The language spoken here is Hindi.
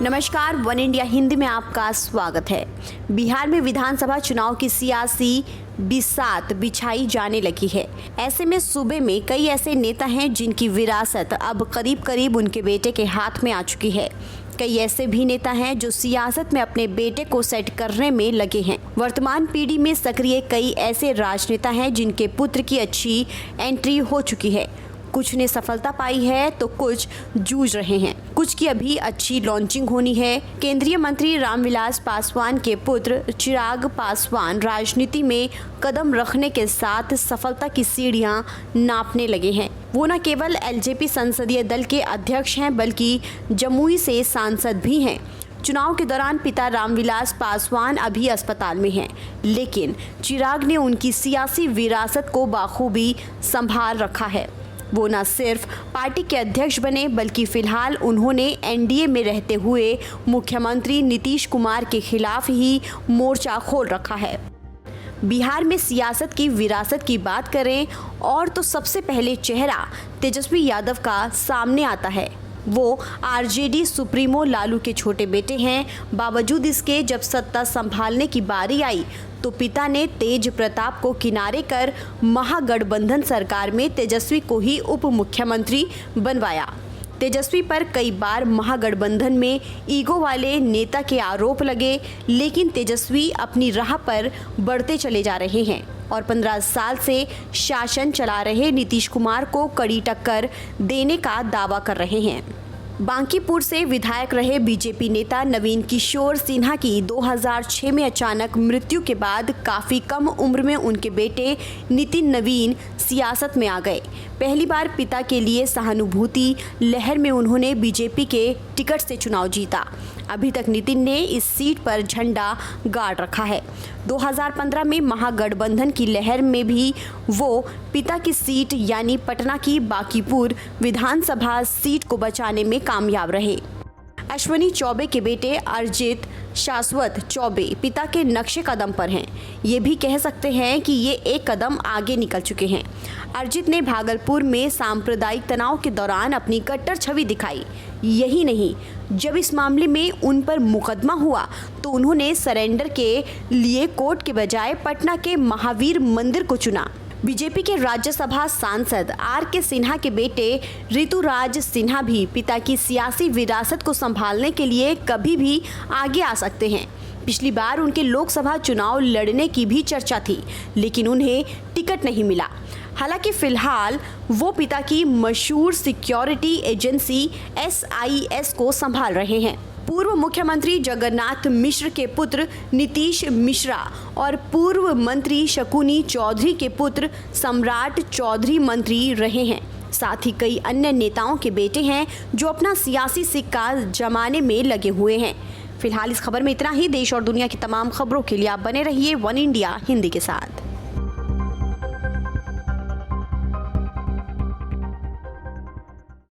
नमस्कार, वन इंडिया हिंदी में आपका स्वागत है। बिहार में विधानसभा चुनाव की सियासी बिसात बिछाई जाने लगी है। ऐसे में सूबे में कई ऐसे नेता हैं जिनकी विरासत अब करीब करीब उनके बेटे के हाथ में आ चुकी है। कई ऐसे भी नेता हैं जो सियासत में अपने बेटे को सेट करने में लगे हैं। वर्तमान पीढ़ी में सक्रिय कई ऐसे राजनेता हैं जिनके पुत्र की अच्छी एंट्री हो चुकी है। कुछ ने सफलता पाई है तो कुछ जूझ रहे हैं। कुछ की अभी अच्छी लॉन्चिंग होनी है। केंद्रीय मंत्री रामविलास पासवान के पुत्र चिराग पासवान राजनीति में कदम रखने के साथ सफलता की सीढ़ियां नापने लगे हैं। वो न केवल एलजेपी संसदीय दल के अध्यक्ष हैं बल्कि जमुई से सांसद भी हैं। चुनाव के दौरान पिता रामविलास पासवान अभी अस्पताल में हैं, लेकिन चिराग ने उनकी सियासी विरासत को बाखूबी संभाल रखा है। वो न सिर्फ पार्टी के अध्यक्ष बने बल्कि फिलहाल उन्होंने एनडीए में रहते हुए मुख्यमंत्री नीतीश कुमार के खिलाफ ही मोर्चा खोल रखा है। बिहार में सियासत की विरासत की बात करें और तो सबसे पहले चेहरा तेजस्वी यादव का सामने आता है। वो आरजेडी सुप्रीमो लालू के छोटे बेटे हैं। बावजूद इसके जब सत्ता संभालने की बारी आई तो पिता ने तेज प्रताप को किनारे कर महागठबंधन सरकार में तेजस्वी को ही उप मुख्यमंत्री बनवाया। तेजस्वी पर कई बार महागठबंधन में ईगो वाले नेता के आरोप लगे, लेकिन तेजस्वी अपनी राह पर बढ़ते चले जा रहे हैं और 15 साल से शासन चला रहे नीतीश कुमार को कड़ी टक्कर देने का दावा कर रहे हैं। बांकीपुर से विधायक रहे बीजेपी नेता नवीन किशोर सिन्हा की 2006 में अचानक मृत्यु के बाद काफ़ी कम उम्र में उनके बेटे नितिन नवीन सियासत में आ गए। पहली बार पिता के लिए सहानुभूति लहर में उन्होंने बीजेपी के टिकट से चुनाव जीता। अभी तक नितिन ने इस सीट पर झंडा गाड़ रखा है। 2015 में महागठबंधन की लहर में भी वो पिता की सीट यानी पटना की बांकीपुर विधानसभा सीट को बचाने में कामयाब रहे। अश्विनी चौबे के बेटे अरिजीत शाश्वत चौबे पिता के नक्शे कदम पर हैं। ये भी कह सकते हैं कि ये एक कदम आगे निकल चुके हैं। अरिजीत ने भागलपुर में सांप्रदायिक तनाव के दौरान अपनी कट्टर छवि दिखाई। यही नहीं, जब इस मामले में उन पर मुकदमा हुआ तो उन्होंने सरेंडर के लिए कोर्ट के बजाय पटना के महावीर मंदिर को चुना। बीजेपी के राज्यसभा सांसद आर.के. सिन्हा के बेटे ऋतुराज सिन्हा भी पिता की सियासी विरासत को संभालने के लिए कभी भी आगे आ सकते हैं। पिछली बार उनके लोकसभा चुनाव लड़ने की भी चर्चा थी, लेकिन उन्हें टिकट नहीं मिला। हालांकि फिलहाल वो पिता की मशहूर सिक्योरिटी एजेंसी SIS को संभाल रहे हैं। पूर्व मुख्यमंत्री जगन्नाथ मिश्र के पुत्र नीतीश मिश्रा और पूर्व मंत्री शकुनी चौधरी के पुत्र सम्राट चौधरी मंत्री रहे हैं। साथ ही कई अन्य नेताओं के बेटे हैं जो अपना सियासी सिक्का जमाने में लगे हुए हैं। फिलहाल इस खबर में इतना ही। देश और दुनिया की तमाम खबरों के लिए आप बने रहिए वन इंडिया हिंदी के साथ।